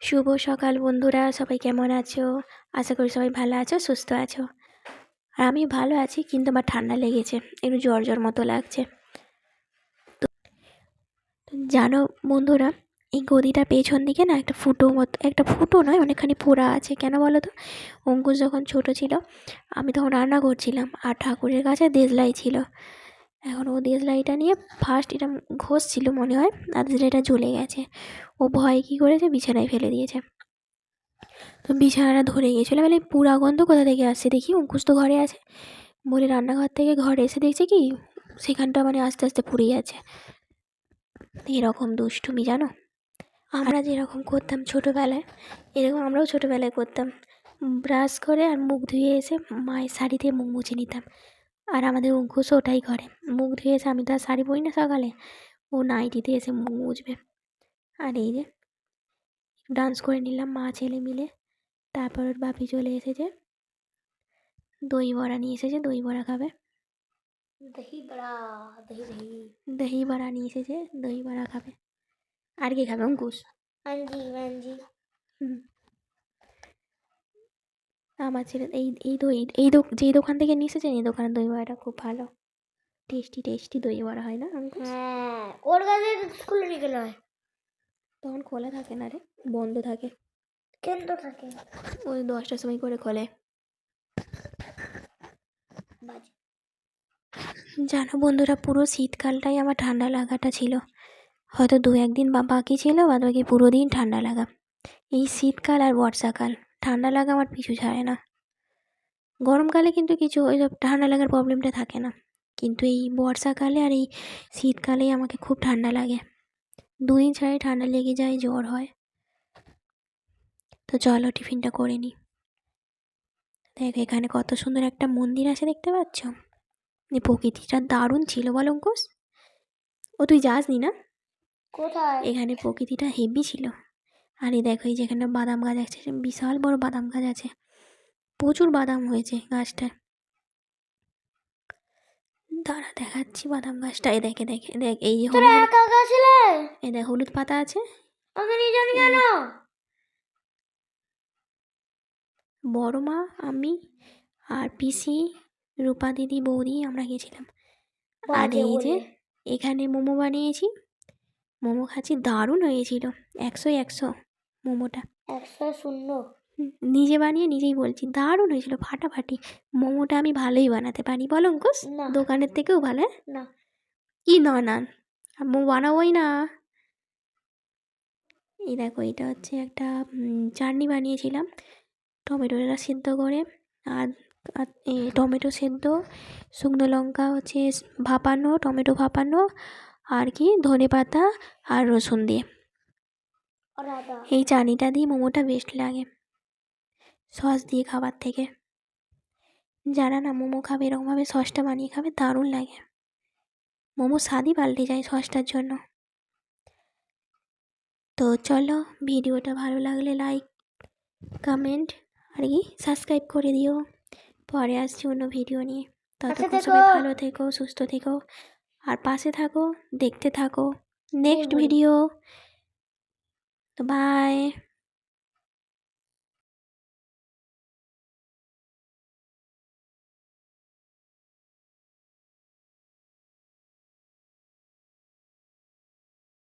শুভ সকাল বন্ধুরা, সবাই কেমন আছো? আশা করি সবাই ভালো আছো, সুস্থ আছো। আর আমি ভালো আছি, কিন্তু আমার ঠান্ডা লেগেছে, একটু জ্বর মতো লাগছে। তো জানো বন্ধুরা, এই গদিটার পেছন দিকে না একটা ফুটো নয়, অনেকখানি ফোড়া আছে। কেন বলো তো? অঙ্কুশ যখন ছোট ছিল, আমি তখন রান্না করছিলাম, আর ঠাকুরের কাছে দেশলাই ছিল। এখন ও দেশলাইটা নিয়ে ফার্স্ট এটা ঘষছিল মনে হয়, আর দেশলাইটা জ্বলে গেছে। ও ভয় কী করেছে, বিছানায় ফেলে দিয়েছে। তো বিছানাটা ধরে গিয়েছিলো, বলে পোড়া গন্ধ কোথা থেকে আসছে দেখি, অঙ্কুশ তো ঘরে আছে। বলে রান্নাঘর থেকে ঘরে এসে দেখছে কি সেখানটা আস্তে আস্তে পুড়ে যাচ্ছে। এরকম দুষ্টুমি জানো, আমরা যেরকম করতাম ছোটোবেলায়, এরকম আমরাও ছোটোবেলায় করতাম। ব্রাশ করে আর মুখ ধুয়ে এসে মায়ের শাড়ি দিয়ে মুখ মুছে নিতাম। আর আমাদের অঙ্কুশও ওটাই করে, মুখ ধুয়ে এসে, আমি তো আর শাড়ি পরি না সকালে, ও নাইটিতে এসে মুখ মুছবে। আর এই যে ডান্স করে নিলাম মা ছেলে মিলে। তারপর ওর বাপি চলে এসেছে, দই বড়া নিয়ে এসেছে, দই বড়া খাবে। দহি বড়া, দহি বড়া নিয়ে এসেছে, দই বড়া খাবে। আর কি খাবে অঙ্কুশ? মাঞ্জি। আমার ছেলে যেই দোকান থেকে নিয়ে এসেছেন, এই দোকানের দই বড়াটা খুব ভালো, টেস্টি দই বড়া হয় না অঙ্কুশ? হ্যাঁ, ওর কাছে স্কুলে নিয়ে গেলে হয়। তখন খোলা থাকে না রে, বন্ধ থাকে। কেন্দ্র থাকে, ওই 10টার সময় করে খোলে। জানো বন্ধুরা, পুরো শীতকালটাই আমার ঠান্ডা লাগাটা ছিল। হয়তো 2-1 দিন বাকি ছিল, বাদ বাকি পুরো দিন ঠান্ডা লাগা। এই শীতকাল আর বর্ষাকাল ঠান্ডা লাগা আমার পিছু ছাড়ে না। গরমকালে কিন্তু কিছু ওইসব ঠান্ডা লাগার প্রবলেমটা থাকে না, কিন্তু এই বর্ষাকালে আর এই শীতকালেই আমাকে খুব ঠান্ডা লাগে। 2 দিন ছাড়াই ঠান্ডা লেগে যায়, জ্বর হয়। তো চলো টিফিনটা করে নিই। দেখ এখানে কত সুন্দর একটা মন্দির আছে, দেখতে পাচ্ছ? এই প্রকৃতিটা দারুণ ছিল, বল অঙ্কুশ? ও তুই যাসনি না? কোথায়? এখানে প্রকৃতিটা হেভি ছিল। আর এই দেখো, এই যেখানে বাদাম গাছ আছে, বিশাল বড় বাদাম গাছ আছে, প্রচুর বাদাম হয়েছে গাছটায়। দাঁড়া দেখাচ্ছি বাদাম গাছটা। দেখে দেখ, এই যে তোরা একা একা ছিলে? এই দেখ হলুদ পাতা আছে। আমি নিয়ে জানি কেন? বড় মা, আমি আর পিসি, রূপা দিদি, বৌদি আমরা গেছিলাম। আর এই যে এখানে মোমো বানিয়েছি, মোমো খাচ্ছি, দারুণ হয়েছিল। 100-100 মোমোটা। 100। নিজে বানিয়ে নিজেই বলছি, দারুণ হয়েছিল, ফাটাফাটি। মোমোটা আমি ভালোই বানাতে পারি, বল অঙ্কুশ? না। দোকানের থেকেও ভালো। না। কি না না, মোমো বানাবোই না। এই দেখো, এটা হচ্ছে একটা চাটনি বানিয়েছিলাম, টমেটোটা সেদ্ধ করে। আর টমেটো সেদ্ধ, শুকনো লঙ্কা হচ্ছে ভাপানো, টমেটো ভাপানো, আর কি ধনে পাতা আর রসুন দিয়ে, এই চাটনিটা দিয়ে মোমোটা বেস্ট লাগে সস দিয়ে খাবার থেকে। যারা না মোমো খাবে, এরকমভাবে সসটা বানিয়ে খাবে, দারুণ লাগে। মোমো স্বাদই পাল্টে যায় সসটার জন্য। তো চলো, ভিডিওটা ভালো লাগলে লাইক, কমেন্ট আর কি সাবস্ক্রাইব করে দিও। পরে আসছি অন্য ভিডিও নিয়ে। ততক্ষণ সবাই ভালো থেকো, সুস্থ থেকো, আর পাশে থাকো, দেখতে থাকো নেক্সট ভিডিও। তো বাই।